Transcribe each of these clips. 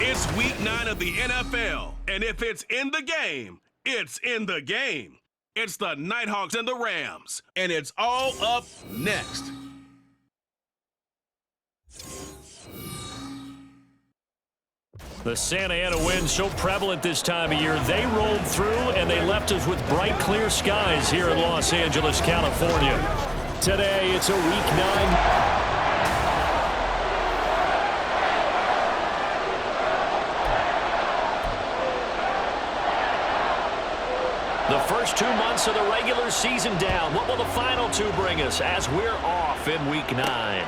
It's week 9 of the NFL, and if it's in the game, it's in the game. It's the Nighthawks and the Rams, and it's all up next. The Santa Ana wind so prevalent this time of year, they rolled through and they left us with bright, clear skies here in Los Angeles, California. Today, it's a Week 9. The first 2 months of the regular season down. What will the final 2 bring us as we're off in Week 9?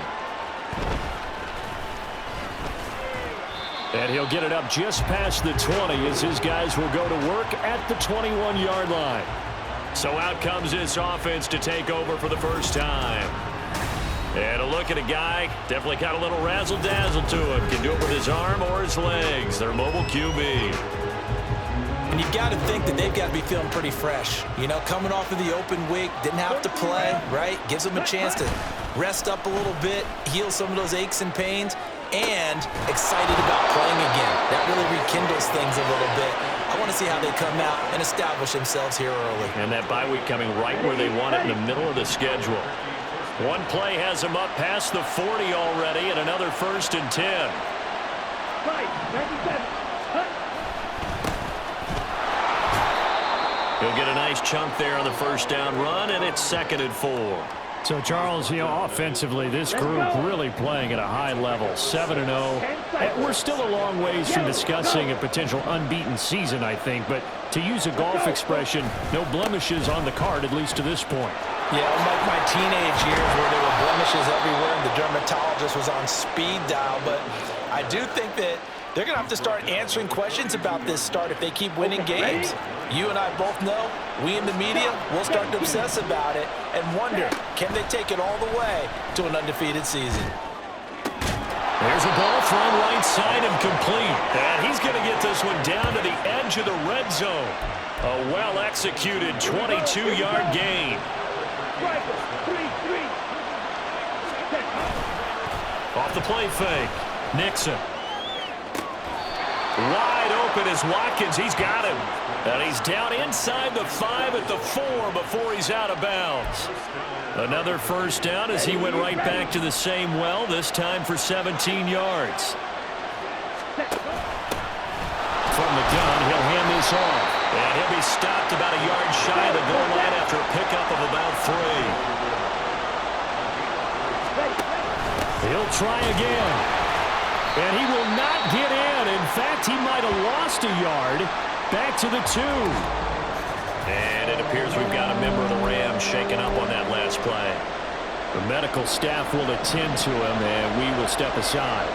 And he'll get it up just past the 20 as his guys will go to work at the 21-yard line. So out comes this offense to take over for the first time. And a look at a guy, definitely got a little razzle-dazzle to him. Can do it with his arm or his legs. Their mobile QB. And you've got to think that they've got to be feeling pretty fresh. You know, coming off of the open week, didn't have to play, right? Gives them a chance to rest up a little bit, heal some of those aches and pains, and excited about playing again. That really rekindles things a little bit. I want to see how they come out and establish themselves here early. And that bye week coming right where they want it, in the middle of the schedule. One play has them up past the 40 already, and another 1st and 10. Right, 97. He'll get a nice chunk there on the first down run, and it's 2nd and 4. So, Charles, you know, offensively, this group really playing at a high level, 7-0. We're still a long ways from discussing a potential unbeaten season, I think, but to use a golf expression, no blemishes on the card, at least to this point. Yeah, unlike my teenage years where there were blemishes everywhere and the dermatologist was on speed dial, but I do think that they're going to have to start answering questions about this start if they keep winning games. You and I both know, we in the media, will start to obsess about it and wonder, can they take it all the way to an undefeated season? There's a ball thrown right side and complete. And he's going to get this one down to the edge of the red zone. A well-executed 22-yard gain. Off the play fake. Nixon. Wide open is Watkins. He's got him. And he's down inside the 5 at the 4 before he's out of bounds. Another first down as he went right back to the same well, this time for 17 yards. From the gun, he'll hand this off. And he'll be stopped about a yard shy of the goal line after a pickup of about 3. He'll try again. And he will not get in. In fact, he might have lost a yard. Back to the 2. And it appears we've got a member of the Rams shaken up on that last play. The medical staff will attend to him, and we will step aside.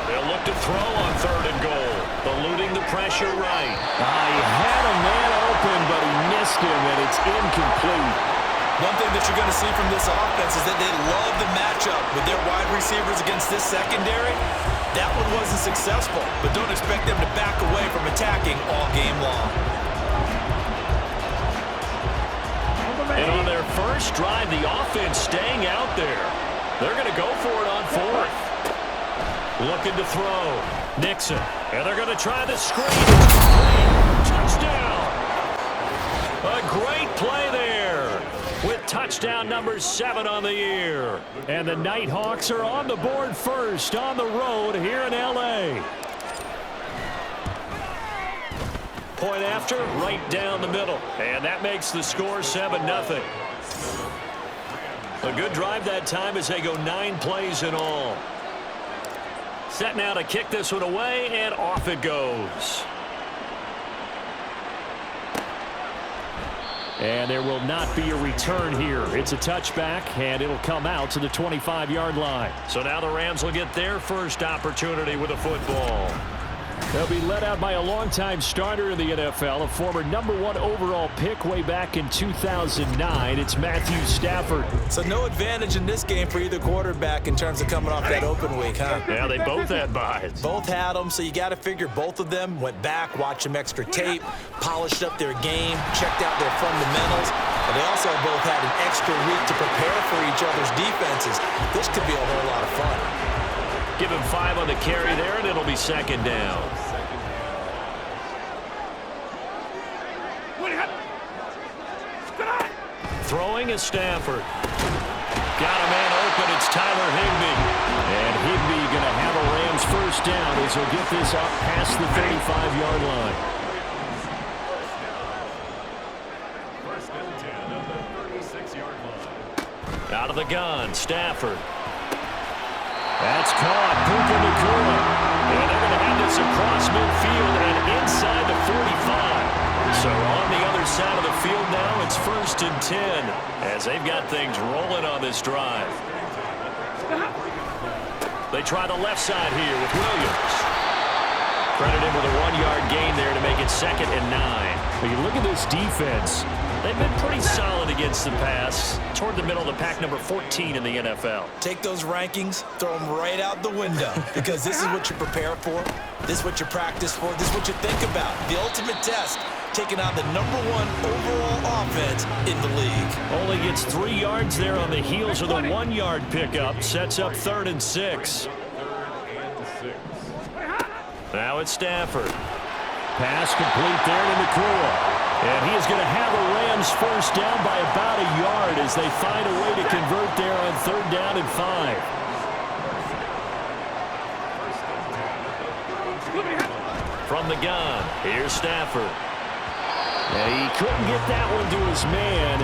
They'll look to throw on 3rd and goal. Eluding the pressure right. He had a man open, but he missed him, and it's incomplete. One thing that you're going to see from this offense is that they love the matchup with their wide receivers against this secondary. That one wasn't successful, but don't expect them to back away from attacking all game long. And on their first drive, the offense staying out there. They're going to go for it on 4th. Looking to throw. Nixon. And they're going to try the screen. Touchdown. A great play there. With touchdown number 7 on the year. And the Nighthawks are on the board first on the road here in L.A. Point after, right down the middle. And that makes the score 7-0. A good drive that time as they go 9 plays in all. Set now to kick this one away, and off it goes. And there will not be a return here. It's a touchback, and it'll come out to the 25-yard line. So now the Rams will get their first opportunity with a football. They'll be led out by a longtime starter in the NFL, a former #1 overall pick way back in 2009. It's Matthew Stafford. So no advantage in this game for either quarterback in terms of coming off that open week, huh? Yeah, they both had buys. Both had them, so you got to figure both of them went back, watched some extra tape, polished up their game, checked out their fundamentals. But they also both had an extra week to prepare for each other's defenses. This could be a whole lot of fun. Give him 5 on the carry there, and it'll be second down. Throwing is Stafford. Got a man open. It's Tyler Higbee. And Higbee going to have a Rams first down as he'll get this up past the 35-yard line. First and 10 on the 36-yard line. Out of the gun, Stafford. That's caught. Puka Nacua. And they're going to have this across midfield and inside the 45. So on the other side of the field now, it's first and 10 as they've got things rolling on this drive. They try the left side here with Williams. Credited with a 1-yard gain there to make it second and 9. When you look at this defense, they've been pretty solid against the pass. Toward the middle of the pack, number 14 in the NFL. Take those rankings, throw them right out the window because this is what you prepare for. This is what you practice for. This is what you think about. The ultimate test, taking on the #1 overall offense in the league. Only gets 3 yards there on the heels of the 1-yard pickup. Sets up 3rd and 6. Now it's Stafford. Pass complete there to Nacua. And he is going to have the Rams first down by about a yard as they find a way to convert there on 3rd down and 5. From the gun, here's Stafford. And he couldn't get that one to his man.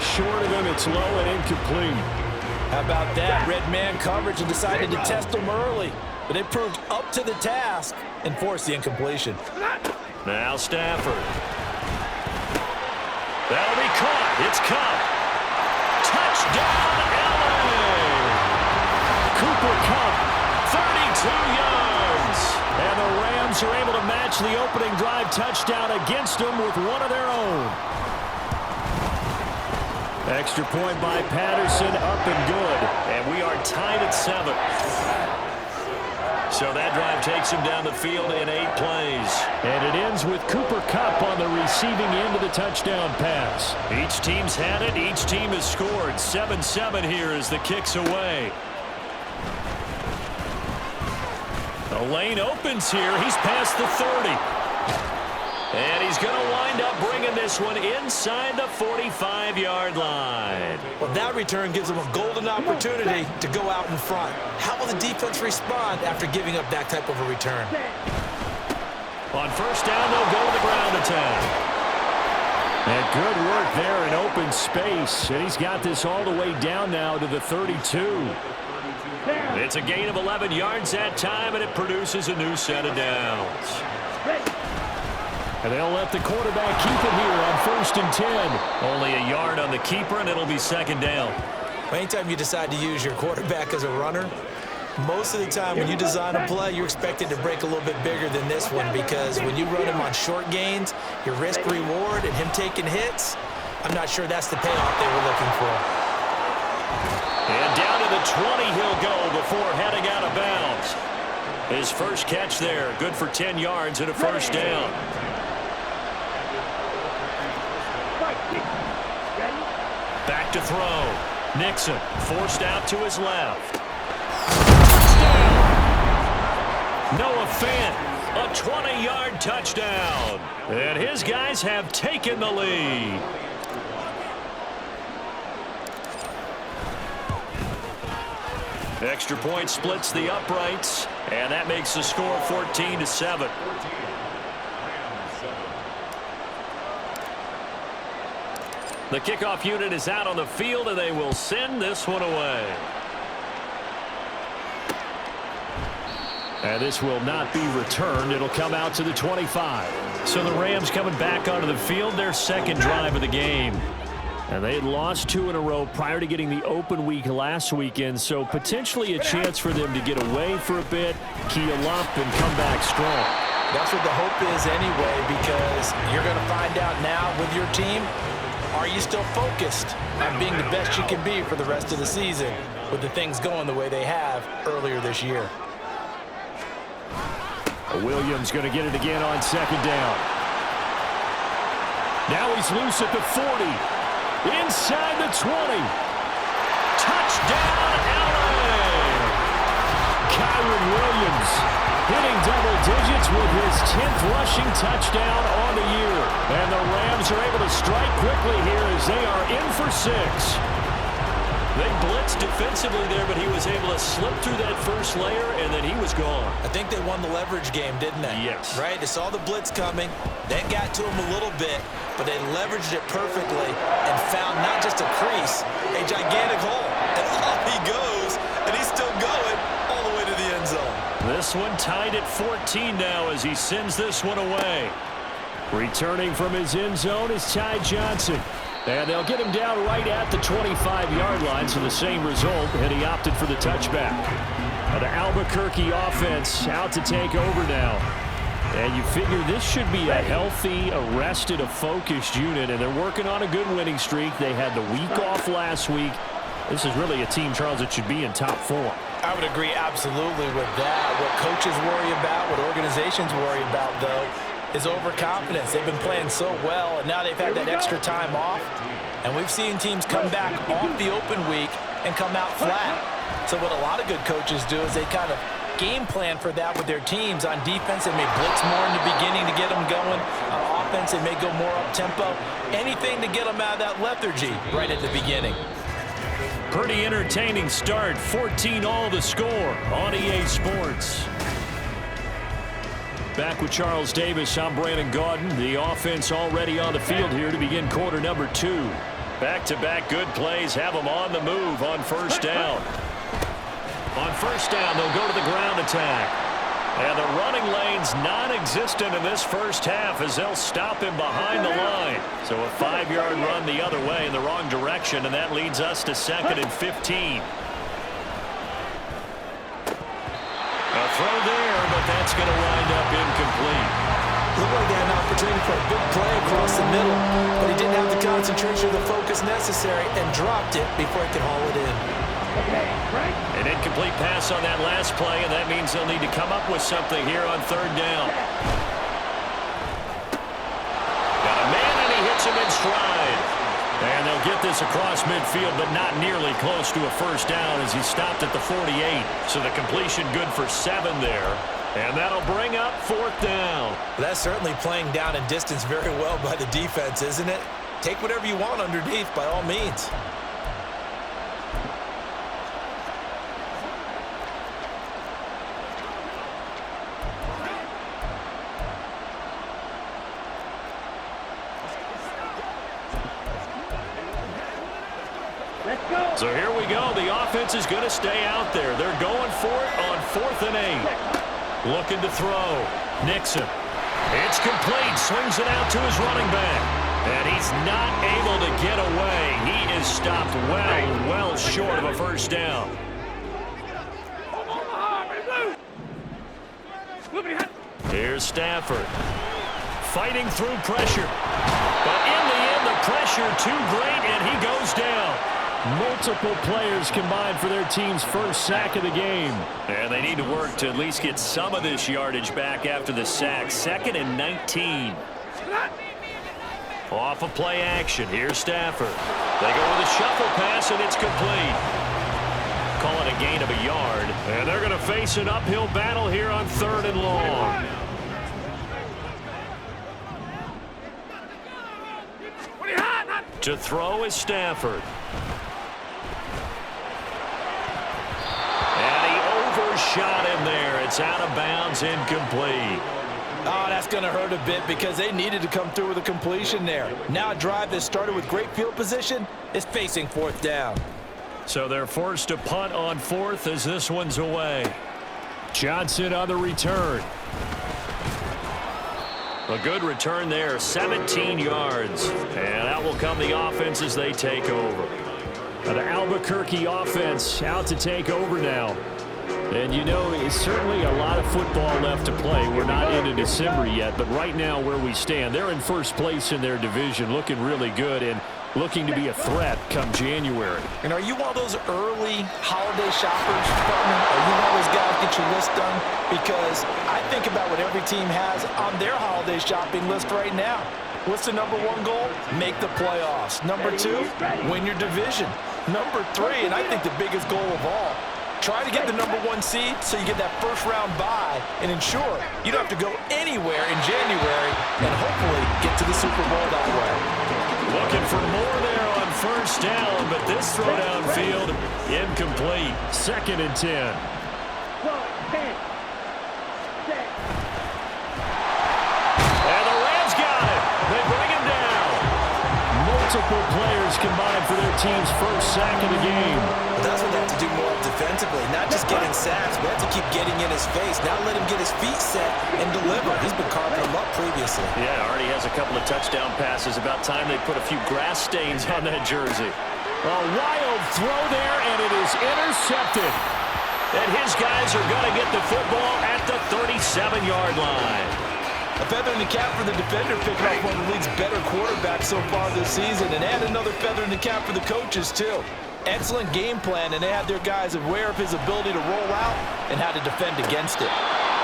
Short of him, it's low and incomplete. How about that? Red man coverage and decided to test them early. But they proved up to the task and forced the incompletion. Now Stafford. That'll be caught. It's Cup. Touchdown, LA! Cooper Kupp, 32 yards. And the Rams are able to match the opening drive touchdown against them with one of their own. Extra point by Patterson, up and good. And we are tied at 7. So that drive takes him down the field in 8 plays. And it ends with Cooper Kupp on the receiving end of the touchdown pass. Each team's had it. Each team has scored. 7-7 here as the kick's away. The lane opens here. He's past the 30. And he's going to wind up bringing this one inside the 45-yard line. Well, that return gives them a golden opportunity to go out in front. How will the defense respond after giving up that type of a return? On first down, they'll go to the ground attack. And good work there in open space. And he's got this all the way down now to the 32. It's a gain of 11 yards that time, and it produces a new set of downs. And they'll let the quarterback keep it here on first and 10. Only a yard on the keeper, and it'll be second down. Anytime you decide to use your quarterback as a runner, most of the time when you design a play, you're expected to break a little bit bigger than this one because when you run him on short gains, your risk-reward and him taking hits, I'm not sure that's the payoff they were looking for. And down to the 20 he'll go before heading out of bounds. His first catch there, good for 10 yards and a first down. Back to throw. Nixon forced out to his left. Touchdown! Noah Fant, a 20-yard touchdown. And his guys have taken the lead. Extra point splits the uprights, and that makes the score 14-7. The kickoff unit is out on the field, and they will send this one away. And this will not be returned. It'll come out to the 25. So the Rams coming back onto the field, their second drive of the game. And they had lost 2 in a row prior to getting the open week last weekend, so potentially a chance for them to get away for a bit, keel up, and come back strong. That's what the hope is anyway, because you're going to find out now with your team, are you still focused on being the best you can be for the rest of the season with the things going the way they have earlier this year? Williams going to get it again on second down. Now he's loose at the 40. Inside the 20. Touchdown, LA! Kyron yards with his 10th rushing touchdown on the year. And the Rams are able to strike quickly here as they are in for 6. They blitzed defensively there, but he was able to slip through that first layer, and then he was gone. I think they won the leverage game, didn't they? Yes. Right? They saw the blitz coming. That got to him a little bit, but they leveraged it perfectly and found not just a crease, a gigantic hole. And off he goes, and he's still going all the way to the end zone. This one tied at 14 now as he sends this one away. Returning from his end zone is Ty Johnson. And they'll get him down right at the 25-yard line, so the same result, and he opted for the touchback. The Albuquerque offense out to take over now. And you figure this should be a healthy, arrested, a focused unit, and they're working on a good winning streak. They had the week off last week. This is really a team, Charles, that should be in top form. I would agree absolutely with that. What coaches worry about, what organizations worry about, though, is overconfidence. They've been playing so well, and now they've had that extra time off. And we've seen teams come back off the open week and come out flat. So what a lot of good coaches do is they kind of game plan for that with their teams. On defense, they may blitz more in the beginning to get them going. On offense, they may go more up-tempo. Anything to get them out of that lethargy right at the beginning. Pretty entertaining start. 14 all the score on EA Sports. Back with Charles Davis, I'm Brandon Gaudin. The offense already on the field here to begin quarter number 2. Back-to-back good plays have them on the move on first down. On first down, they'll go to the ground attack. And the running lane's non-existent in this first half as they'll stop him behind the line. So a 5-yard run the other way in the wrong direction, and that leads us to 2nd and 15. A throw there, but that's going to wind up incomplete. Looked like they had an opportunity for a big play across the middle, but he didn't have the concentration or the focus necessary and dropped it before he could haul it in. An incomplete pass on that last play, and that means they'll need to come up with something here on 3rd down. Got a man, and he hits him in stride. And they'll get this across midfield, but not nearly close to a first down as he stopped at the 48. So the completion good for 7 there. And that'll bring up 4th down. That's certainly playing down and distance very well by the defense, isn't it? Take whatever you want underneath by all means. So here we go. The offense is going to stay out there. They're going for it on 4th and 8. Looking to throw. Nixon. It's complete. Swings it out to his running back. And he's not able to get away. He is stopped well short of a first down. Here's Stafford. Fighting through pressure. But in the end, the pressure too great, and he goes down. Multiple players combined for their team's first sack of the game. And they need to work to at least get some of this yardage back after the sack. 2nd and 19. Off of play action. Here's Stafford. They go with a shuffle pass, and it's complete. Call it a gain of a yard. And they're going to face an uphill battle here on 3rd and long. To throw is Stafford. Overshot him there. It's out of bounds, incomplete. Oh, that's going to hurt a bit because they needed to come through with a completion there. Now a drive that started with great field position is facing 4th down. So they're forced to punt on 4th as this one's away. Johnson on the return. A good return there, 17 yards. And out will come the offense as they take over. The Albuquerque offense out to take over now. And you know, it's certainly a lot of football left to play. We're not into December yet, but right now where we stand, they're in first place in their division, looking really good and looking to be a threat come January. And are you one of those early holiday shoppers, partner? Are you one of those guys get your list done? Because I think about what every team has on their holiday shopping list right now. What's the number 1 goal? Make the playoffs. Number 2, win your division. Number 3, and I think the biggest goal of all, Try to get the #1 seed so you get that first-round bye and ensure you don't have to go anywhere in January and hopefully get to the Super Bowl that way. Looking for more there on first down, but this throw downfield incomplete. 2nd and 10. 12, 10, 6. And the Rams got it. They bring him down. Multiple players combined for their team's first sack of the game. That's what they have to do more defensively, not just getting sacks, but have to keep getting in his face. Now let him get his feet set and deliver. He's been carving them up previously. Yeah, already has a couple of touchdown passes. About time they put a few grass stains on that jersey. A wild throw there, and it is intercepted. And his guys are going to get the football at the 37-yard line. A feather in the cap for the defender, picking up one of the league's better quarterbacks so far this season, and add another feather in the cap for the coaches, too. Excellent game plan, and they had their guys aware of his ability to roll out and how to defend against it.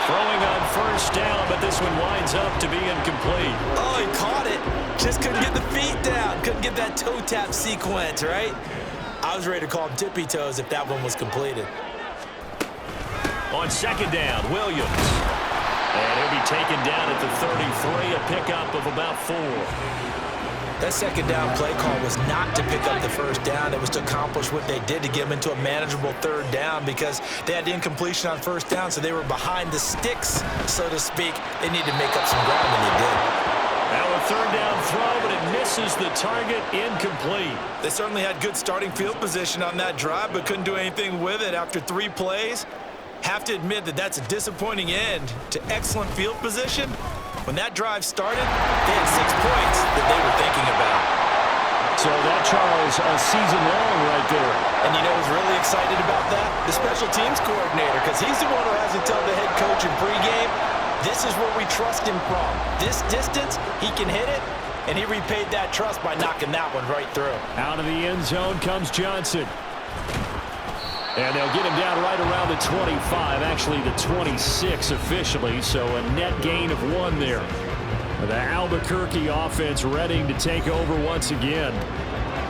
Throwing on first down, but this one winds up to be incomplete. Oh, he caught it. Just couldn't get the feet down. Couldn't get that toe tap sequence, right? I was ready to call him tippy toes if that one was completed. On 2nd down, Williams. And he'll be taken down at the 33, a pickup of about 4. That 2nd down play call was not to pick up the first down. It was to accomplish what they did to get them into a manageable 3rd down because they had the incompletion on first down, so they were behind the sticks, so to speak. They needed to make up some ground, and they did. Now a 3rd down throw, but it misses the target, incomplete. They certainly had good starting field position on that drive, but couldn't do anything with it after 3 plays. Have to admit that that's a disappointing end to excellent field position. When that drive started, they had 6 points that they were thinking about. So that, Charles, a season long right there. And you know who's really excited about that? The special teams coordinator, because he's the one who has to tell the head coach in pregame, this is where we trust him from. This distance, he can hit it, and he repaid that trust by knocking that one right through. Out of the end zone comes Johnson. And they'll get him down right around the 25, actually the 26 officially, so a net gain of 1 there. The Albuquerque offense ready to take over once again.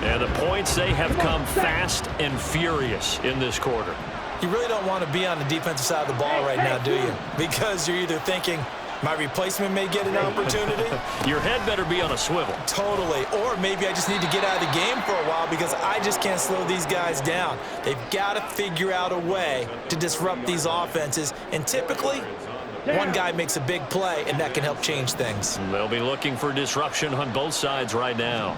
And the points, they have come fast and furious in this quarter. You really don't want to be on the defensive side of the ball right now, do you? Because you're either thinking, my replacement may get an opportunity. Your head better be on a swivel. Totally. Or maybe I just need to get out of the game for a while because I just can't slow these guys down. They've got to figure out a way to disrupt these offenses. And typically, one guy makes a big play, and that can help change things. They'll be looking for disruption on both sides right now.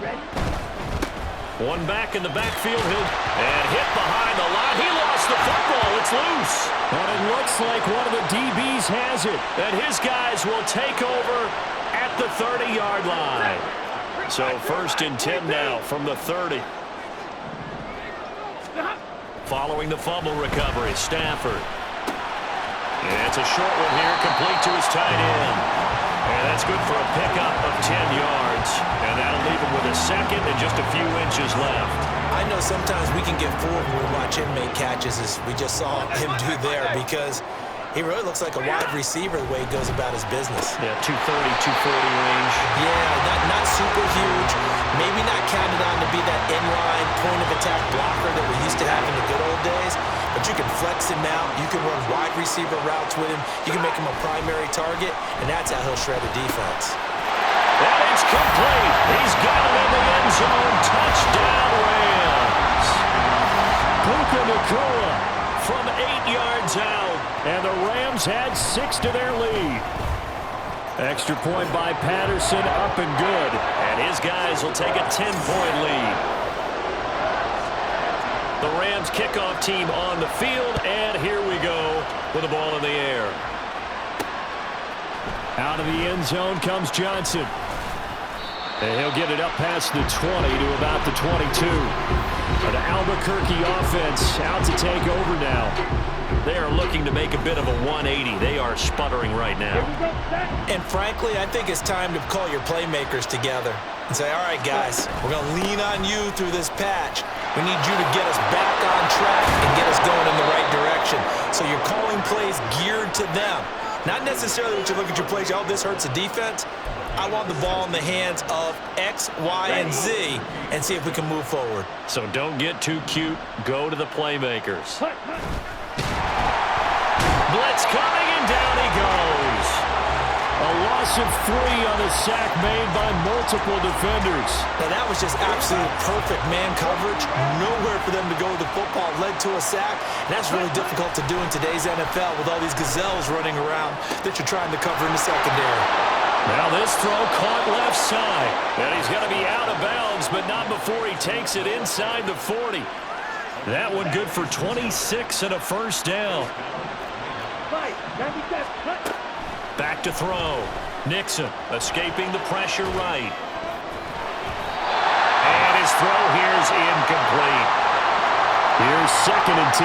One back in the backfield. And hit behind the line. He lost the football. It's loose. And it looks like one of the DBs has it. And his guys will take over at the 30-yard line. So 1st and 10 now from the 30. Following the fumble recovery, Stafford. And it's a short one here, complete to his tight end. And that's good for a pickup of 10 yards. And that'll leave him with a 2nd and just a few inches left. I know sometimes we can get fooled when we watch him make catches, as we just saw him do there, because he really looks like a wide receiver the way he goes about his business. Yeah, 230, 240 range. Yeah, not super huge. Maybe not counted on to be that inline point-of-attack blocker that we used to have in the good old days. But you can flex him out. You can run wide receiver routes with him. You can make him a primary target, and that's how he'll shred a defense. And it's complete. He's got it in the end zone. Touchdown, Rams. Puka Nacua From 8 yards out. And the Rams had 6 to their lead. Extra point by Patterson, up and good. And his guys will take a 10-point lead. The Rams kickoff team on the field, and here we go with the ball in the air. Out of the end zone comes Johnson. And he'll get it up past the 20 to about the 22. The Albuquerque offense out to take over now. They are looking to make a bit of a 180. They are sputtering right now. And frankly, I think it's time to call your playmakers together and say, all right, guys, we're going to lean on you through this patch. We need you to get us back on track and get us going in the right direction. So you're calling plays geared to them. Not necessarily when you look at your plays, oh, this hurts the defense. I want the ball in the hands of X, Y, and Z and see if we can move forward. So don't get too cute. Go to the playmakers. blitz coming, and down he goes. A loss of 3 on a sack made by multiple defenders. Now that was just absolute perfect man coverage. Nowhere for them to go with the football. Led to a sack. And that's really difficult to do in today's NFL with all these gazelles running around that you're trying to cover in the secondary. Now this throw caught left side. And he's going to be out of bounds, but not before he takes it inside the 40. That one good for 26 and a first down. Back to throw. Nixon escaping the pressure right. And his throw here's incomplete. Here's 2nd and 10.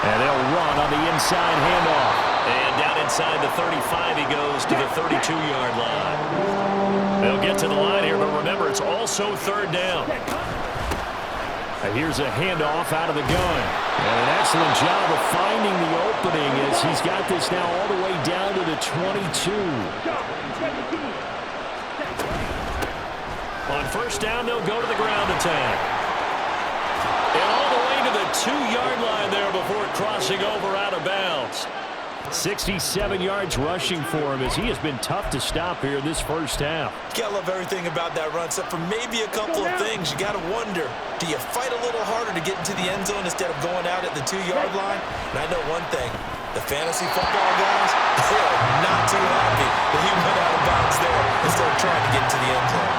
And they'll run on the inside handoff. And down inside the 35 he goes to the 32-yard line. They'll get to the line here, but remember, it's also 3rd down. And here's a handoff out of the gun. And an excellent job of finding the opening as he's got this now all the way down to the 22. On first down, they'll go to the ground attack. And all the way to the 2-yard line there before crossing over out of bounds. 67 yards rushing for him as he has been tough to stop here in this first half. You gotta love everything about that run, except for maybe a couple of things. You gotta wonder, do you fight a little harder to get into the end zone instead of going out at the 2-yard line? And I know one thing, the fantasy football guys, they're not too happy that he went out of bounds there instead of trying to get into the end zone.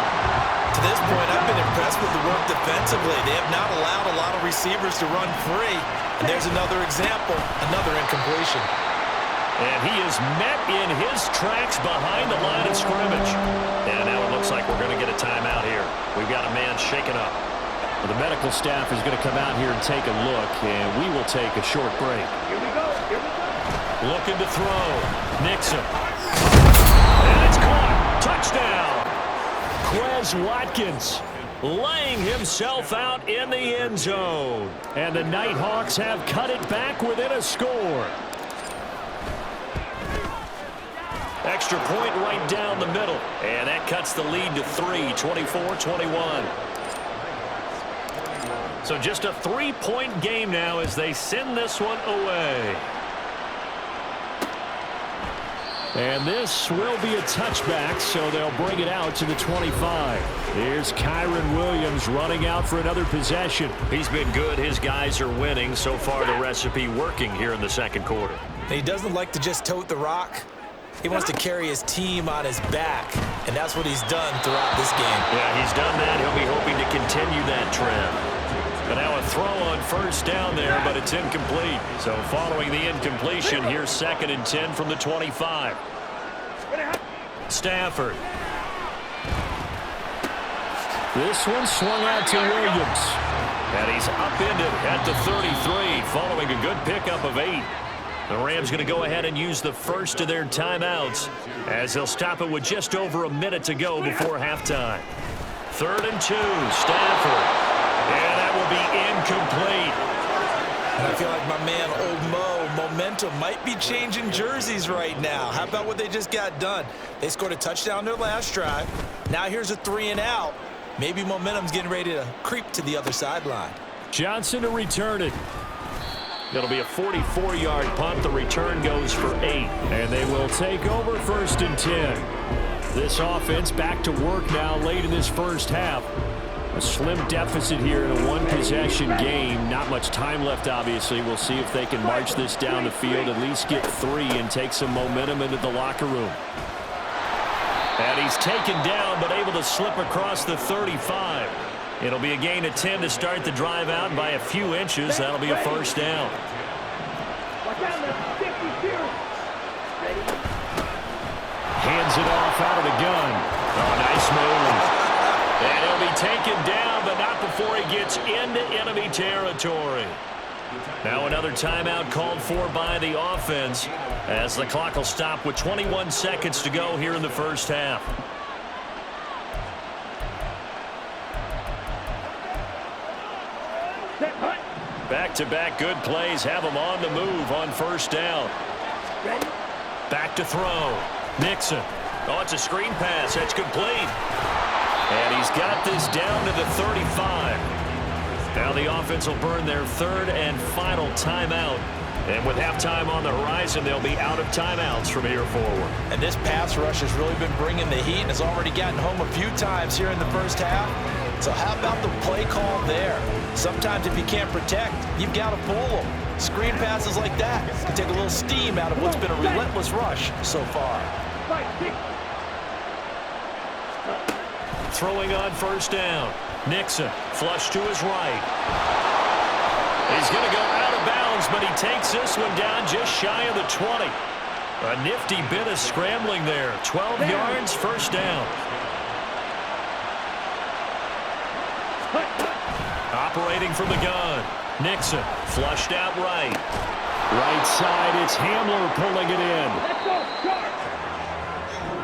To this point, I've been impressed with the work defensively. They have not allowed a lot of receivers to run free. And there's another example, another incompletion. And he is met in his tracks behind the line of scrimmage. And now it looks like we're going to get a timeout here. We've got a man shaken up. Well, the medical staff is going to come out here and take a look, and we will take a short break. Here we go. Looking to throw. Nixon. And it's caught. Touchdown. Quez Watkins laying himself out in the end zone. And the Nighthawks have cut it back within a score. Extra point right down the middle. And that cuts the lead to 3, 24-21. So just a 3-point game now as they send this one away. And this will be a touchback, so they'll bring it out to the 25. Here's Kyron Williams running out for another possession. He's been good. His guys are winning. So far, the recipe working here in the second quarter. He doesn't like to just tote the rock. He wants to carry his team on his back, and that's what he's done throughout this game. Yeah, he's done that. He'll be hoping to continue that trend. But now a throw on first down there, but it's incomplete. So following the incompletion, here's 2nd and 10 from the 25. Stafford. This one swung out to Williams. And he's upended at the 33 following a good pickup of 8. The Rams going to go ahead and use the first of their timeouts as they'll stop it with just over a minute to go before halftime. 3rd and 2, Stafford. And that will be incomplete. And I feel like my man, Old Mo, momentum might be changing jerseys right now. How about what they just got done? They scored a touchdown their last drive. Now here's a 3 and out. Maybe momentum's getting ready to creep to the other sideline. Johnson to return it. It'll be a 44-yard punt. The return goes for 8. And they will take over 1st and 10. This offense back to work now late in this first half. A slim deficit here in a one-possession game. Not much time left, obviously. We'll see if they can march this down the field, at least get 3 and take some momentum into the locker room. And he's taken down, but able to slip across the 35. It'll be a gain of 10 to start the drive out, and by a few inches, that'll be a first down. Hands it off out of the gun. Oh, nice move. And he'll be taken down, but not before he gets into enemy territory. Now another timeout called for by the offense as the clock will stop with 21 seconds to go here in the first half. Back-to-back good plays have him on the move on first down. Back to throw. Nixon. Oh, it's a screen pass. That's complete. And he's got this down to the 35. Now the offense will burn their third and final timeout. And with halftime on the horizon, they'll be out of timeouts from here forward. And this pass rush has really been bringing the heat and has already gotten home a few times here in the first half. So how about the play call there? Sometimes if you can't protect, you've got to fool them. Screen passes like that can take a little steam out of what's been a relentless rush so far. Throwing on first down. Nixon, flush to his right. He's going to go out of bounds, but he takes this one down just shy of the 20. A nifty bit of scrambling there. 12 yards, first down. Operating from the gun. Nixon, flushed out right. Right side, it's Hamler pulling it in.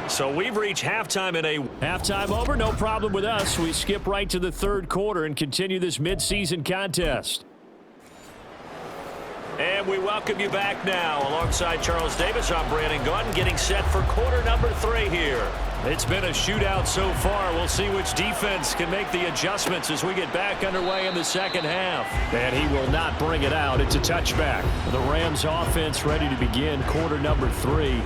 So we've reached halftime in a halftime over. No problem with us. We skip right to the third quarter and continue this midseason contest. And we welcome you back now. Alongside Charles Davis, I'm Brandon Gunn, getting set for quarter number 3 here. It's been a shootout so far. We'll see which defense can make the adjustments as we get back underway in the second half. And he will not bring it out. It's a touchback. The Rams offense ready to begin quarter number 3.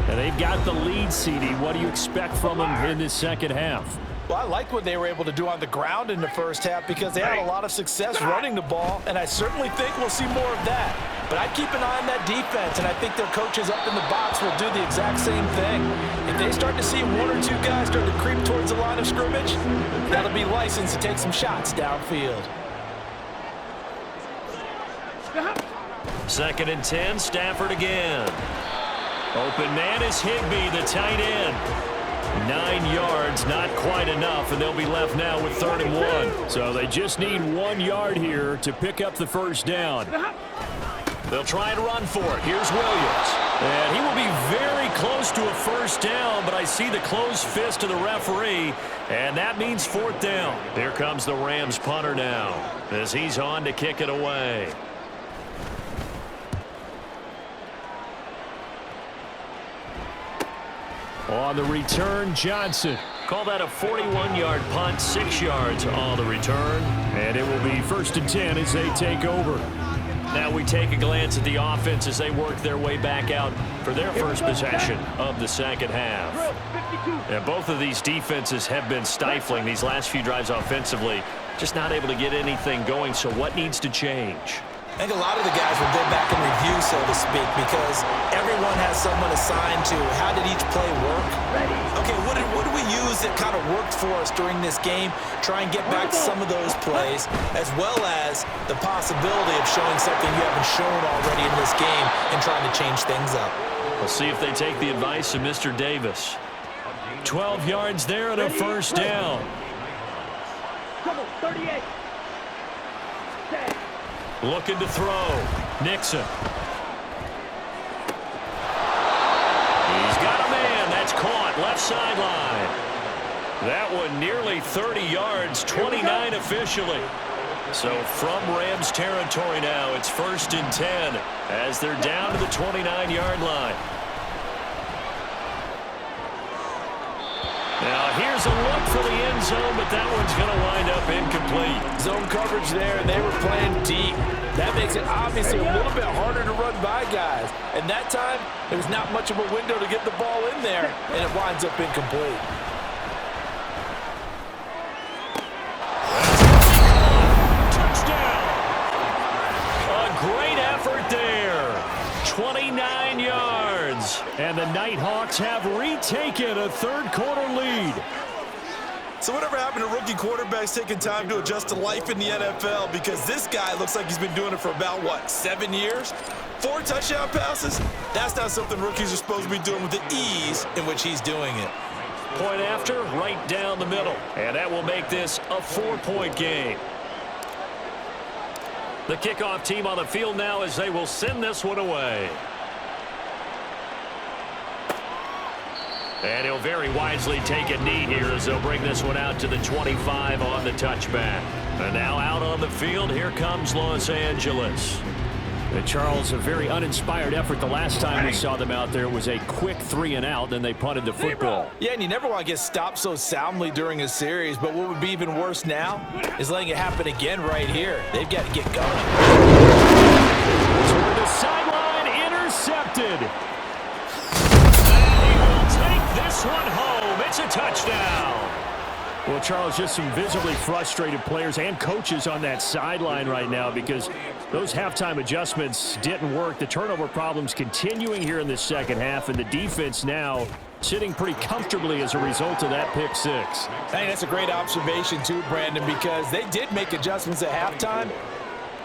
And they've got the lead, CD. What do you expect from them in this second half? Well, I like what they were able to do on the ground in the first half because they had a lot of success running the ball, and I certainly think we'll see more of that. But I'd keep an eye on that defense, and I think their coaches up in the box will do the exact same thing. If they start to see one or two guys start to creep towards the line of scrimmage, that'll be licensed to take some shots downfield. Second and 10, Stafford again. Open man is Higbee, the tight end. 9 yards, not quite enough, and they'll be left now with 3rd and 1. So they just need 1 yard here to pick up the first down. They'll try and run for it. Here's Williams. And he will be very close to a first down, but I see the closed fist of the referee, and that means 4th down. Here comes the Rams punter now as he's on to kick it away. On the return, Johnson. Call that a 41-yard punt, 6 yards on the return. And it will be 1st and 10 as they take over. Now we take a glance at the offense as they work their way back out for their first possession of the second half. And both of these defenses have been stifling these last few drives offensively. Just not able to get anything going, so what needs to change? I think a lot of the guys will go back and review, so to speak, because everyone has someone assigned to how did each play work. Okay, what did we use that kind of worked for us during this game? Try and get back to some of those plays, as well as the possibility of showing something you haven't shown already in this game and trying to change things up. We'll see if they take the advice of Mr. Davis. 12 yards there and a first down. 38. Looking to throw. Nixon. He's got a man. That's caught. Left sideline. That one nearly 30 yards. 29 officially. So from Rams territory now, it's 1st and 10 as they're down to the 29-yard line. Now here's a look for the end zone, but that one's going to wind up incomplete. Zone coverage there, and they were playing deep. That makes it obviously a little bit harder to run by guys. And that time, there was not much of a window to get the ball in there, and it winds up incomplete. Touchdown! A great effort there. 29 yards. And the Nighthawks have retaken a third-quarter lead. So whatever happened to rookie quarterbacks taking time to adjust to life in the NFL? Because this guy looks like he's been doing it for about, 7 years? 4 touchdown passes? That's not something rookies are supposed to be doing with the ease in which he's doing it. Point after, right down the middle. And that will make this a 4-point game. The kickoff team on the field now as they will send this one away. And he'll very wisely take a knee here as they'll bring this one out to the 25 on the touchback. And now out on the field, here comes Los Angeles. And Charles, a very uninspired effort the last time we saw them out there. It was a quick 3 and out, then they punted the football. Yeah, and you never want to get stopped so soundly during a series, but what would be even worse now is letting it happen again right here. They've got to get going. Toward the sideline, intercepted. He will take this one home. It's a touchdown. Well, Charles, just some visibly frustrated players and coaches on that sideline right now because those halftime adjustments didn't work. The turnover problems continuing here in the second half, and the defense now sitting pretty comfortably as a result of that pick six. Hey, that's a great observation too, Brandon, because they did make adjustments at halftime.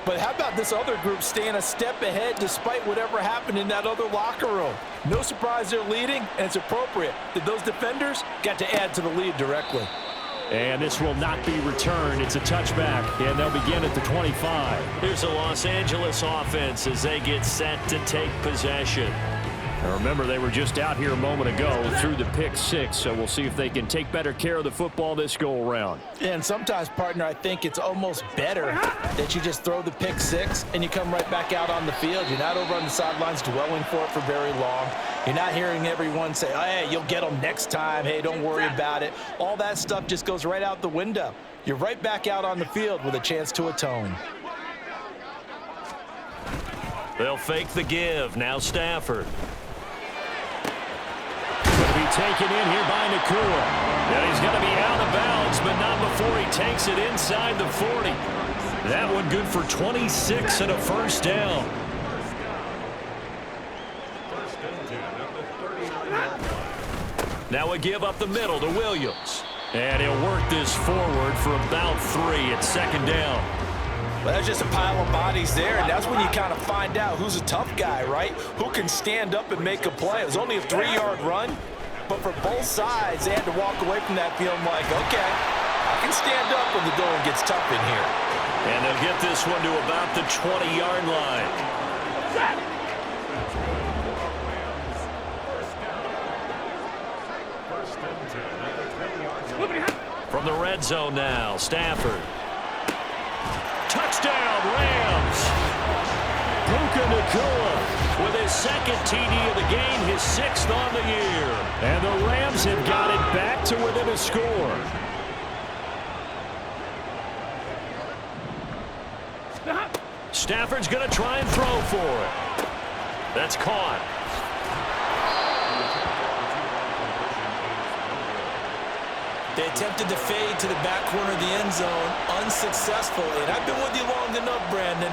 But how about this other group staying a step ahead despite whatever happened in that other locker room? No surprise they're leading, and it's appropriate that those defenders got to add to the lead directly. And this will not be returned. It's a touchback, and they'll begin at the 25. Here's the Los Angeles offense as they get set to take possession. Now remember, they were just out here a moment ago through the pick six, so we'll see if they can take better care of the football this go-around. And sometimes, partner, I think it's almost better that you just throw the pick six and you come right back out on the field. You're not over on the sidelines dwelling for it for very long. You're not hearing everyone say, oh, hey, you'll get them next time. Hey, don't worry about it. All that stuff just goes right out the window. You're right back out on the field with a chance to atone. They'll fake the give. Now Stafford. Be taken in here by Nakua. And he's going to be out of bounds, but not before he takes it inside the 40. That one good for 26 and a first down. Now a give up the middle to Williams. And he'll work this forward for about 3 at second down. But that's just a pile of bodies there, and that's when you kind of find out who's a tough guy, right? Who can stand up and make a play. It was only a 3-yard run. But for both sides, they had to walk away from that feeling like, okay, I can stand up when the going gets tough in here. And they'll get this one to about the 20-yard line. From the red zone now, Stafford. Touchdown, Rams! Puka Nakua with his second TD of the game, his 6th on the year. And the Rams have got it back to within a score. Stafford's going to try and throw for it. That's caught. They attempted to fade to the back corner of the end zone unsuccessfully. And I've been with you long enough, Brandon.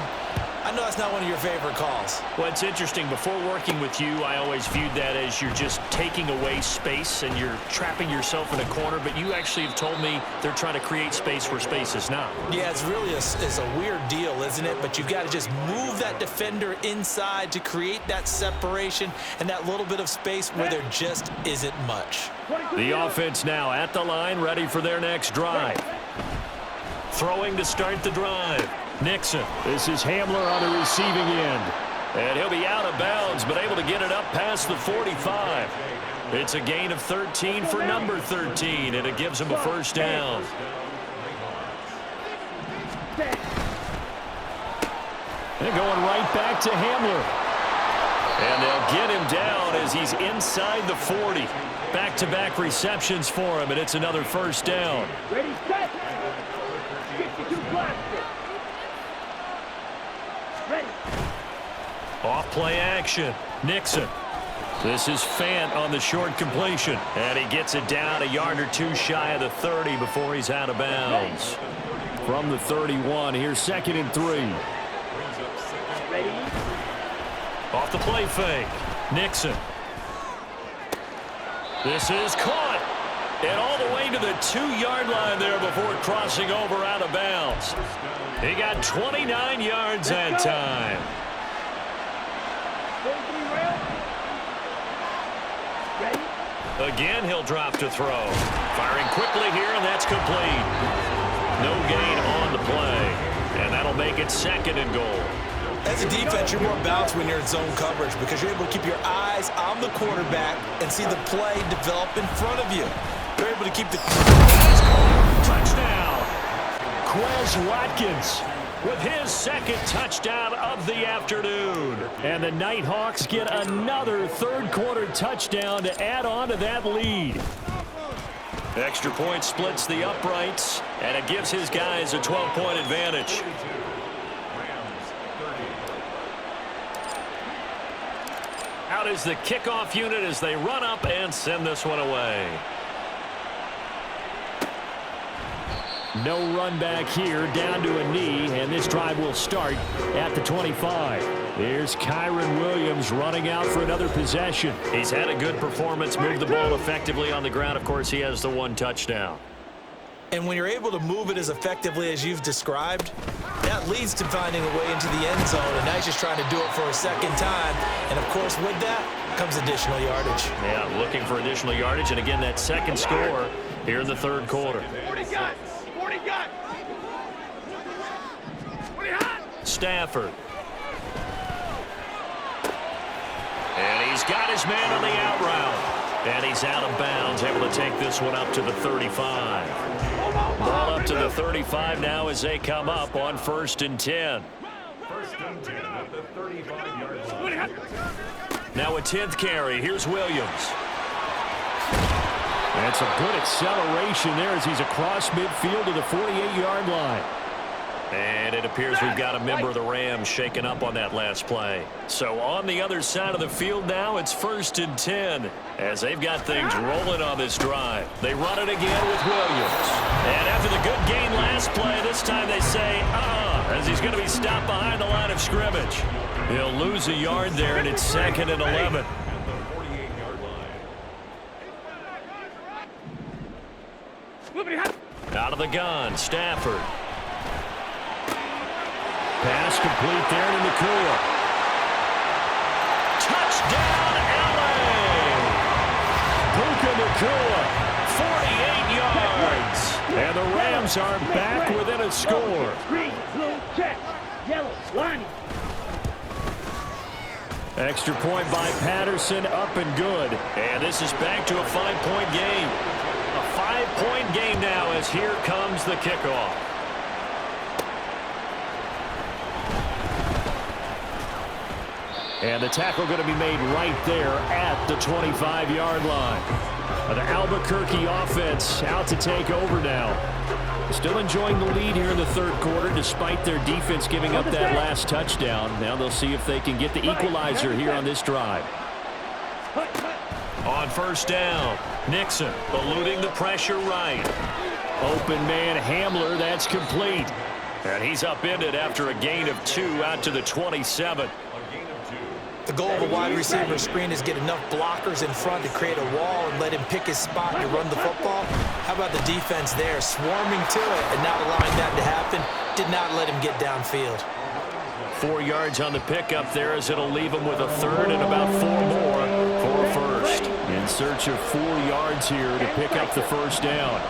I know that's not one of your favorite calls. Well, it's interesting. Before working with you, I always viewed that as you're just taking away space and you're trapping yourself in a corner. But you actually have told me they're trying to create space where space is not. Yeah, it's really a weird deal, isn't it? But you've got to just move that defender inside to create that separation and that little bit of space where there just isn't much. The offense now at the line, ready for their next drive. Throwing to start the drive. Nixon. This is Hamler on the receiving end. And he'll be out of bounds, but able to get it up past the 45. It's a gain of 13 for number 13, and it gives him a first down. They're going right back to Hamler. And they'll get him down as he's inside the 40. Back-to-back receptions for him, and it's another first down. Ready, set. 52 blast. Ready. Off play action. Nixon. This is Fant on the short completion. And he gets it down a yard or two shy of the 30 before he's out of bounds. From the 31, here's 2nd and 3. Ready. Off the play fake. Nixon. This is caught. And all the way to the 2-yard line there before crossing over out of bounds. He got 29 yards that time. Again, he'll drop to throw. Firing quickly here, and that's complete. No gain on the play. And that'll make it 2nd and goal. As a defense, you're more balanced when you're in zone coverage because you're able to keep your eyes on the quarterback and see the play develop in front of you. You're able to keep the... Touchdown! Quez Watkins with his second touchdown of the afternoon. And the Nighthawks get another third-quarter touchdown to add on to that lead. Extra point splits the uprights, and it gives his guys a 12-point advantage. Out is the kickoff unit as they run up and send this one away. No run back here, down to a knee, and this drive will start at the 25. There's Kyron Williams running out for another possession. He's had a good performance, moved the ball effectively on the ground. Of course, he has the one touchdown. And when you're able to move it as effectively as you've described, that leads to finding a way into the end zone, and now he's just trying to do it for a second time. And, of course, with that comes additional yardage. Yeah, looking for additional yardage, and again, that second score here in the third quarter. 40 guys. 40 guys. 40 hot. Stafford. And he's got his man on the out route. And he's out of bounds, able to take this one up to the 35. Ball up to the 35 now as they come up on 1st and 10. 1st and 10 at the 35-yard line. Now a 10th carry. Here's Williams. That's a good acceleration there as he's across midfield to the 48-yard line. And it appears we've got a member of the Rams shaken up on that last play. So on the other side of the field now, it's 1st and 10 as they've got things rolling on this drive. They run it again with Williams. And after the good gain last play, this time they say, as he's going to be stopped behind the line of scrimmage. He'll lose a yard there, and it's 2nd and 11. Out of the gun, Stafford. Pass complete there to Nakua. Touchdown, LA! Puka Nakua. 48 yards. And the Rams are back within a score. Green, blue, check. Yellow, line. Extra point by Patterson, up and good. And this is back to a 5-point game. A 5-point game now as here comes the kickoff. And the tackle going to be made right there at the 25-yard line. The Albuquerque offense out to take over now. Still enjoying the lead here in the third quarter despite their defense giving up that last touchdown. Now they'll see if they can get the equalizer here on this drive. On 1st down, Nixon eluding the pressure right. Open man Hamler, that's complete. And he's upended after a gain of 2 out to the 27. The goal of a wide receiver screen is get enough blockers in front to create a wall and let him pick his spot to run the football. How about the defense there, swarming to it and not allowing that to happen? Did not let him get downfield. 4 yards on the pickup there as it'll leave him with a 3rd and about 4 more for a 1st. In search of 4 yards here to pick up the 1st down.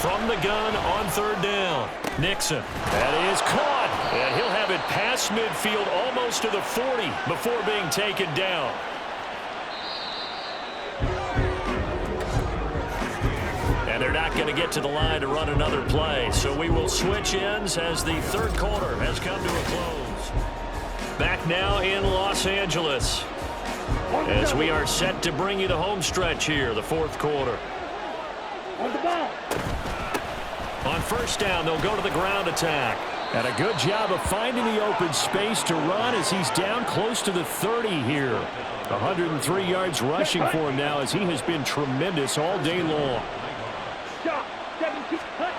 From the gun on 3rd down, Nixon. That is caught. And he'll have it past midfield almost to the 40 before being taken down. And they're not going to get to the line to run another play. So we will switch ends as the third quarter has come to a close. Back now in Los Angeles as we are set to bring you the home stretch here, the fourth quarter. On the ball. On 1st down, they'll go to the ground attack. And a good job of finding the open space to run as he's down close to the 30 here. 103 yards rushing for him now as he has been tremendous all day long. Stop. 17. Cut.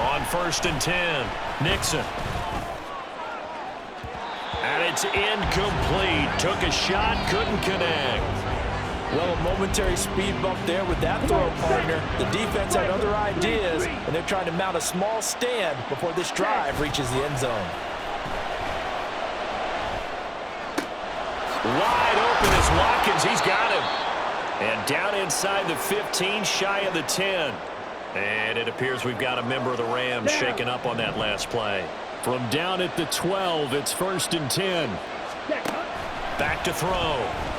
On 1st and 10, Nixon. And it's incomplete. Took a shot, couldn't connect. Well, a momentary speed bump there with that throw, partner. The defense had other ideas, and they're trying to mount a small stand before this drive reaches the end zone. Wide open is Watkins. He's got him. And down inside the 15, shy of the 10. And it appears we've got a member of the Rams shaken up on that last play. From down at the 12, it's 1st and 10. Back to throw.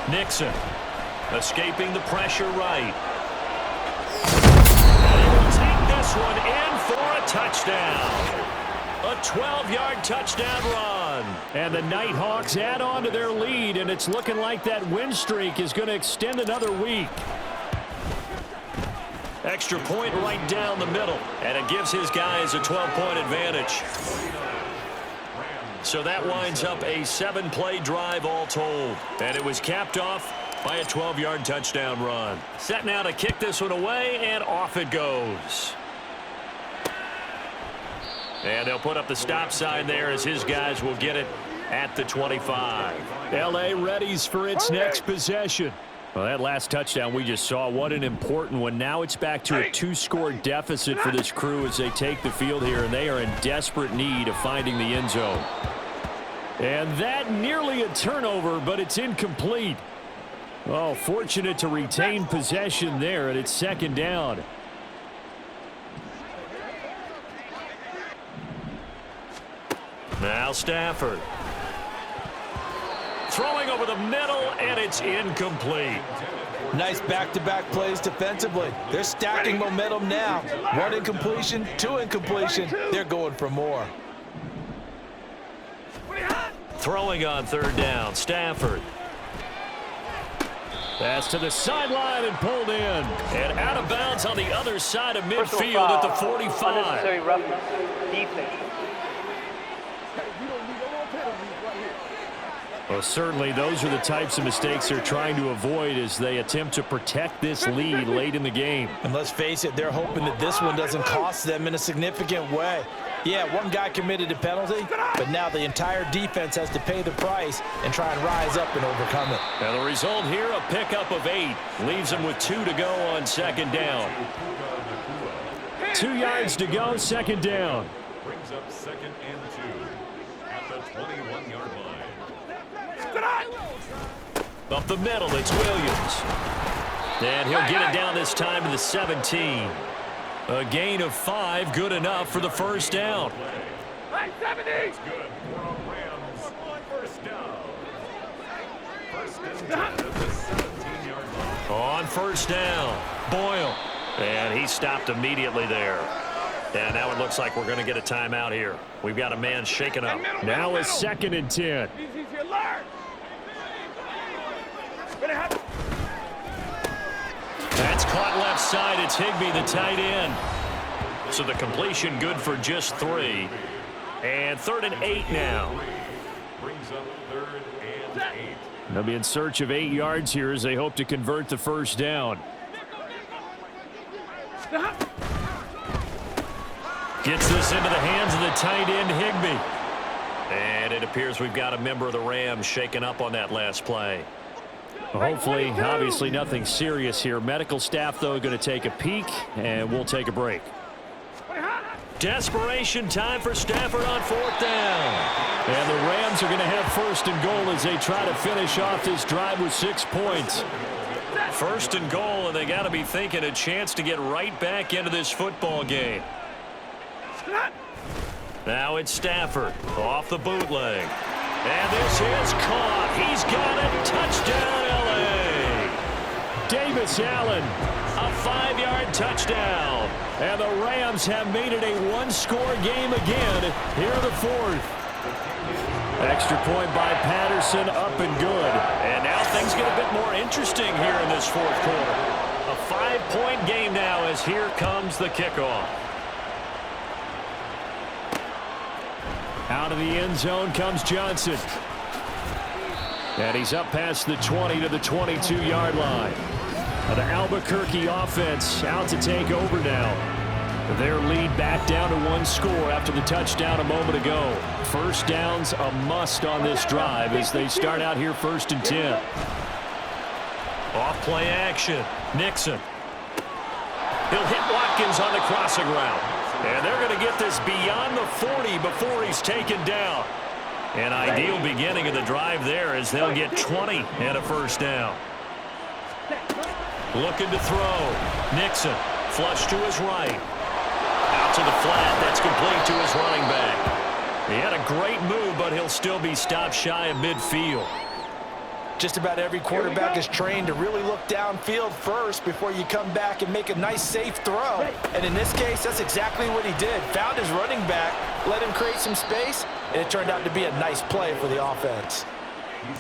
Nixon. Escaping the pressure right. And he will take this one in for a touchdown. A 12-yard touchdown run. And the Nighthawks add on to their lead, and it's looking like that win streak is going to extend another week. Extra point right down the middle, and it gives his guys a 12-point advantage. So that winds up a 7-play drive all told, and it was capped off by a 12-yard touchdown run. Set now to kick this one away, and off it goes. And they'll put up the stop sign there as his guys will get it at the 25. L.A. readies for its next possession. Well, that last touchdown we just saw, what an important one. Now it's back to a 2-score deficit for this crew as they take the field here, and they are in desperate need of finding the end zone. And that nearly a turnover, but it's incomplete. Oh, fortunate to retain possession there, and it's second down. Now Stafford. Throwing over the middle, and it's incomplete. Nice back-to-back plays defensively. They're stacking momentum now. 1 incompletion, 2 incompletion. They're going for more. Throwing on third down, Stafford. Pass to the sideline and pulled in. And out of bounds on the other side of midfield at the 45. Unnecessary roughness. Defense. Well, certainly those are the types of mistakes they're trying to avoid as they attempt to protect this lead late in the game. And let's face it, they're hoping that this one doesn't cost them in a significant way. Yeah, one guy committed a penalty, but now the entire defense has to pay the price and try and rise up and overcome it. And the result here, a pickup of 8. Leaves them with 2 to go on second down. 2 yards to go, second down. Brings up 2nd and 2 at the 21-yard line. Up the middle, it's Williams. And he'll get it down this time to the 17. A gain of 5, good enough for the first down. It's good for a Rams first down. First and 10 at the 17-yard line. On first down, Boyle. And he stopped immediately there. And now it looks like we're going to get a timeout here. We've got a man shaken up. Now a 2nd and 10. That's caught left side. It's Higbee, the tight end. So the completion good for just 3. And 3rd and 8 now. Brings up 3rd and 8. They'll be in search of 8 yards here as they hope to convert the first down. Gets this into the hands of the tight end, Higbee. And it appears we've got a member of the Rams shaken up on that last play. Well, hopefully, obviously nothing serious here. Medical staff, though, going to take a peek, and we'll take a break. Desperation time for Stafford on 4th down. And the Rams are going to have 1st and goal as they try to finish off this drive with 6 points. 1st and goal, and they got to be thinking a chance to get right back into this football game. Now it's Stafford off the bootleg. And this is caught. He's got it. Touchdown, L.A. Davis Allen. A 5-yard touchdown. And the Rams have made it a 1-score game again. Here the 4th. Extra point by Patterson, up and good. And now things get a bit more interesting here in this 4th quarter. A 5-point game now as here comes the kickoff. Out of the end zone comes Johnson. And he's up past the 20 to the 22-yard line. The Albuquerque offense out to take over now. Their lead back down to 1 score after the touchdown a moment ago. First down's a must on this drive as they start out here 1st and 10. Off play action. Nixon. He'll hit Watkins on the crossing route. And they're going to get this beyond the 40 before he's taken down. An ideal beginning of the drive there as they'll get 20 and a first down. Looking to throw. Nixon. Flush to his right. Out to the flat. That's complete to his running back. He had a great move, but he'll still be stopped shy of midfield. Just about every quarterback is trained to really look downfield first before you come back and make a nice, safe throw. And in this case, that's exactly what he did. Found his running back, let him create some space, and it turned out to be a nice play for the offense.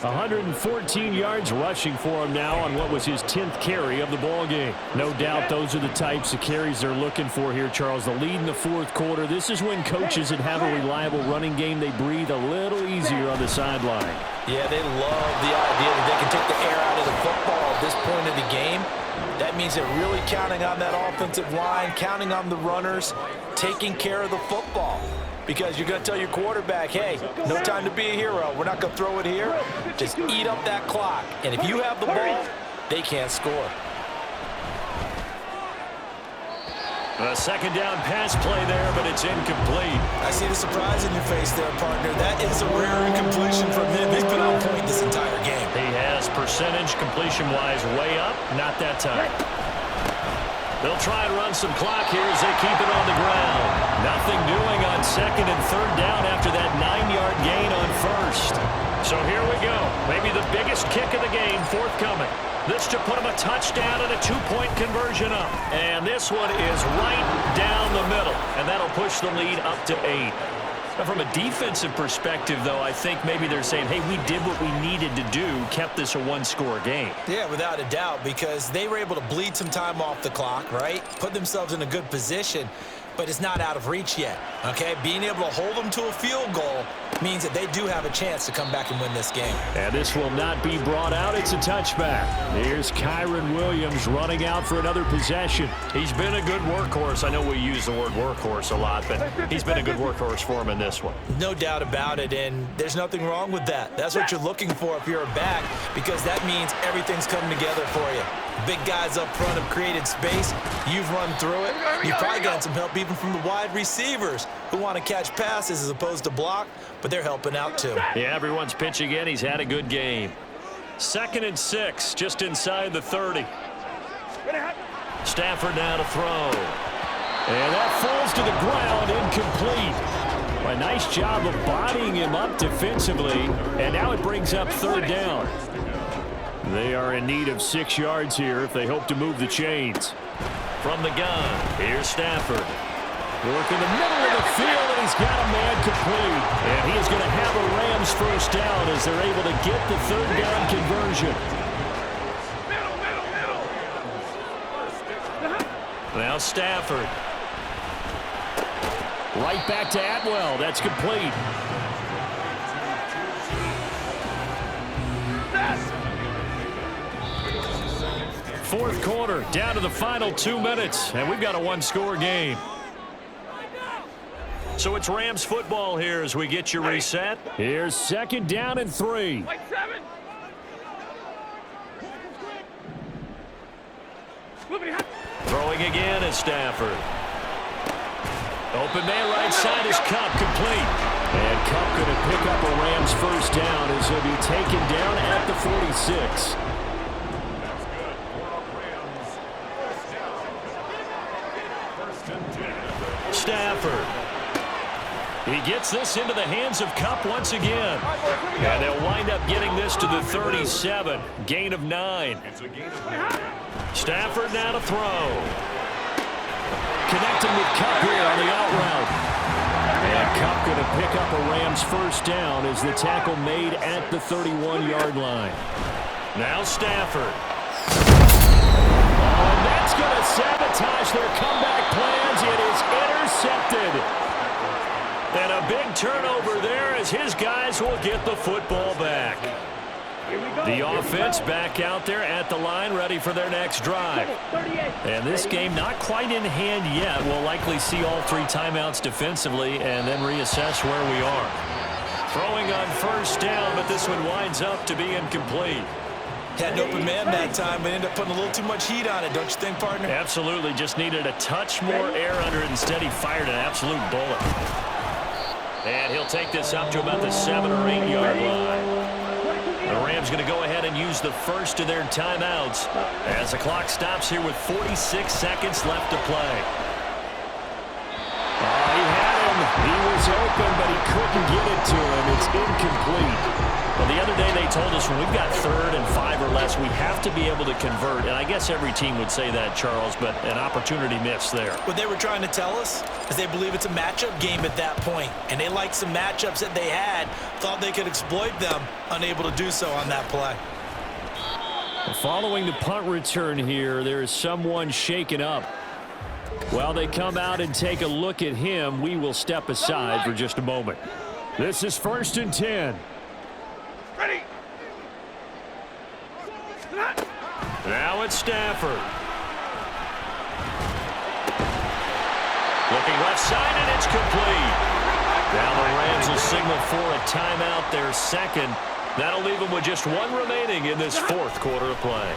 114 yards rushing for him now on what was his 10th carry of the ball game. No doubt those are the types of carries they're looking for here, Charles. The lead in the fourth quarter. This is when coaches that have a reliable running game, they breathe a little easier on the sideline. Yeah, they love the idea that they can take the air out of the football at this point of the game. That means they're really counting on that offensive line, counting on the runners, taking care of the football. Because you're going to tell your quarterback, hey, no time to be a hero. We're not going to throw it here. Just eat up that clock. And if you have the ball, they can't score. A second down pass play there, but it's incomplete. I see the surprise in your face there, partner. That is a rare incompletion from him. He's been on point this entire game. He has percentage completion-wise way up. Not that time. They'll try and run some clock here as they keep it on the ground. Nothing doing on second and third down after that 9-yard gain on first. So here we go. Maybe the biggest kick of the game forthcoming. This to put them a touchdown and a 2-point conversion up. And this one is right down the middle. And that'll push the lead up to 8. Now, from a defensive perspective, though, I think maybe they're saying, hey, we did what we needed to do, kept this a one-score game. Yeah, without a doubt, because they were able to bleed some time off the clock, right? Put themselves in a good position, but it's not out of reach yet, okay? Being able to hold them to a field goal means that they do have a chance to come back and win this game. And this will not be brought out. It's a touchback. Here's Kyron Williams running out for another possession. He's been a good workhorse. I know we use the word workhorse a lot, but he's been a good workhorse for him in this one. No doubt about it, and there's nothing wrong with that. That's what you're looking for if you're a back, because that means everything's coming together for you. Big guys up front have created space. You've run through it. You've probably gotten some help even from the wide receivers who want to catch passes as opposed to block, but they're helping out too. Yeah, everyone's pitching in. He's had a good game. 2nd and 6, just inside the 30. Stafford now to throw. And that falls to the ground, incomplete. A nice job of bodying him up defensively, and now it brings up 3rd down. They are in need of 6 yards here if they hope to move the chains. From the gun, here's Stafford. Work in the middle of the field, and he's got a man complete. And he is going to have a Rams first down as they're able to get the 3rd down conversion. Now Stafford. Right back to Atwell. That's complete. Fourth quarter, down to the final 2 minutes, and we've got a one-score game. So it's Rams football here as we get you reset. Here's 2nd down and 3. Throwing again is Stafford. Open man right side is Cup, complete. And Cup going to pick up a Rams first down as he'll be taken down at the 46. Stafford. He gets this into the hands of Cup once again. And they'll wind up getting this to the 37. Gain of 9. Stafford now to throw. Connecting with Cup here on the out route. And Cup going to pick up a Rams first down as the tackle made at the 31-yard line. Now Stafford. Oh, and that's going to sabotage their comeback plans. It is intercepted. And a big turnover there as his guys will get the football back. The offense back out there at the line, ready for their next drive. And this game not quite in hand yet. We'll likely see all 3 timeouts defensively and then reassess where we are. Throwing on first down, but this one winds up to be incomplete. Had an open man that time, but ended up putting a little too much heat on it, don't you think, partner? Absolutely. Just needed a touch more air under it. Instead, he fired an absolute bullet. And he'll take this up to about the 7 or 8 yard line. The Rams going to go ahead and use the first of their timeouts as the clock stops here with 46 seconds left to play. He had him. He was open, but he couldn't get it to him. It's incomplete. Well, the other day they told us when we've got 3rd and 5 or less, we have to be able to convert. And I guess every team would say that, Charles, but an opportunity missed there. What they were trying to tell us is they believe it's a matchup game at that point. And they liked some matchups that they had, thought they could exploit them, unable to do so on that play. Following the punt return here, there is someone shaken up. While they come out and take a look at him, we will step aside for just a moment. This is 1st and 10. Ready. Now it's Stafford. Looking left side, and it's complete. Now the Rams will signal for a timeout, their second. That'll leave them with just 1 remaining in this 4th quarter of play.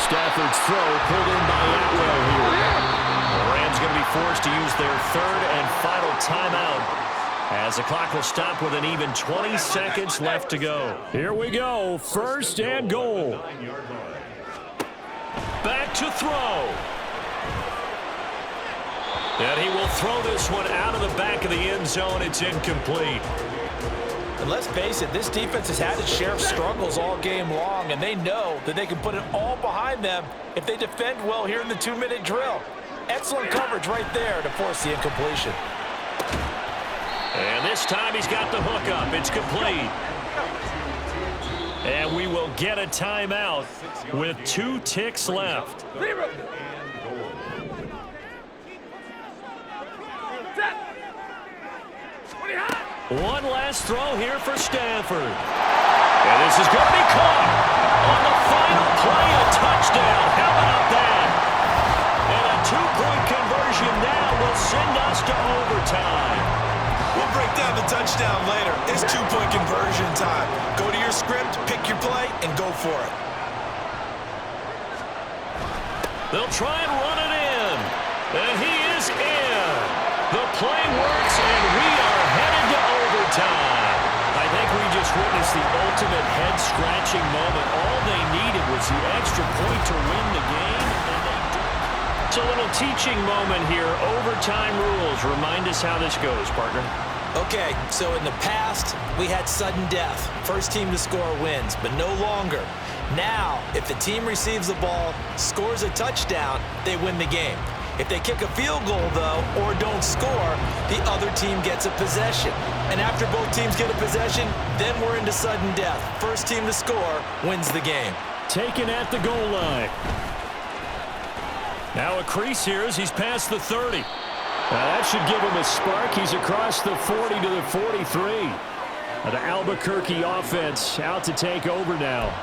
Stafford's throw pulled in by Atwell here. The Rams going to be forced to use their 3rd and final timeout as the clock will stop with an even 20 seconds left to go. Here we go, 1st and goal. Back to throw. And he will throw this one out of the back of the end zone. It's incomplete. And let's face it, this defense has had its share of struggles all game long, and they know that they can put it all behind them if they defend well here in the 2-minute drill. Excellent coverage right there to force the incompletion. And this time he's got the hook up. It's complete. And we will get a timeout with 2 ticks left. One last throw here for Stafford. And this is going to be caught. On the final play, a touchdown. How about that? And a 2-point conversion now will send us to overtime. We'll break down the touchdown later. It's 2-point conversion time. Go to your script, pick your play, and go for it. They'll try and run it in. And he is in. The play works, and we are headed to overtime. I think we just witnessed the ultimate head-scratching moment. All they needed was the extra point to win the game, and they did. It's a little teaching moment here. Overtime rules. Remind us how this goes, partner. Okay, so in the past, we had sudden death. First team to score wins, but no longer. Now, if the team receives the ball, scores a touchdown, they win the game. If they kick a field goal, though, or don't score, the other team gets a possession. And after both teams get a possession, then we're into sudden death. First team to score wins the game. Taken at the goal line. Now a crease here as he's past the 30. Now that should give him a spark. He's across the 40 to the 43. The Albuquerque offense out to take over now.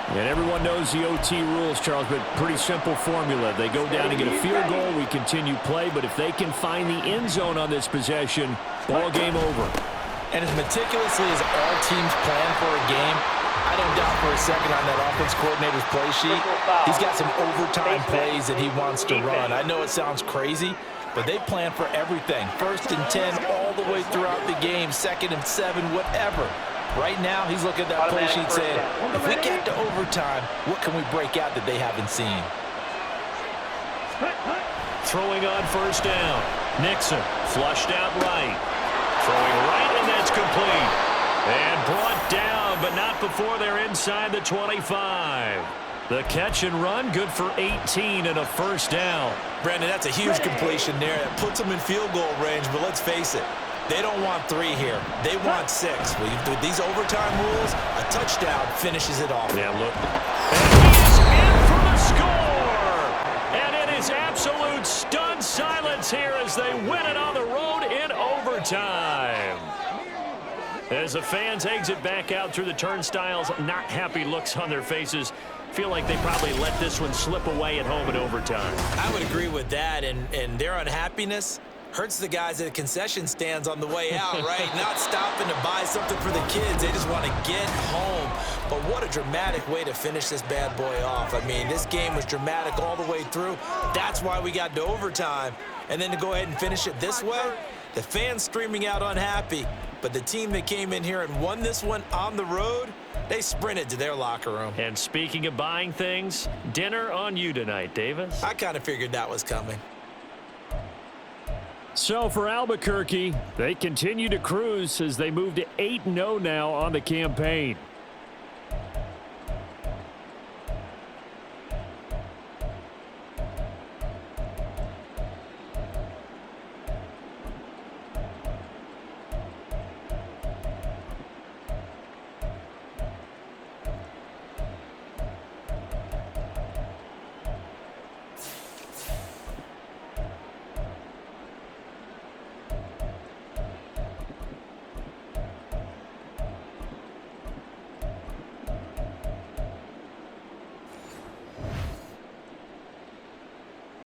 And everyone knows the OT rules, Charles, but pretty simple formula. They go down and get a field goal, we continue play, but if they can find the end zone on this possession, ball game over. And as meticulously as all teams plan for a game, I don't doubt for a second on that offense coordinator's play sheet, he's got some overtime plays that he wants to run. I know it sounds crazy, but they plan for everything. 1st and 10 all the way throughout the game, 2nd and 7, whatever. Right now, he's looking at that play sheet saying, if we get to overtime, what can we break out that they haven't seen? Throwing on 1st down. Nixon flushed out right. Throwing right, and that's complete. And brought down, but not before they're inside the 25. The catch and run, good for 18 and a 1st down. Brandon, that's a huge completion there. It puts them in field goal range, but let's face it. They don't want 3 here. They want 6. With these overtime rules, a touchdown finishes it off. Yeah, look. And he is in for the score! And it is absolute stunned silence here as they win it on the road in overtime. As the fans exit back out through the turnstiles, not happy looks on their faces. Feel like they probably let this one slip away at home in overtime. I would agree with that, and their unhappiness hurts the guys at the concession stands on the way out, right? Not stopping to buy something for the kids. They just want to get home. But what a dramatic way to finish this bad boy off. I mean, this game was dramatic all the way through. That's why we got to overtime. And then to go ahead and finish it this way, the fans streaming out unhappy. But the team that came in here and won this one on the road, they sprinted to their locker room. And speaking of buying things, dinner on you tonight, Davis. I kind of figured that was coming. So for Albuquerque, they continue to cruise as they move to 8-0 now on the campaign.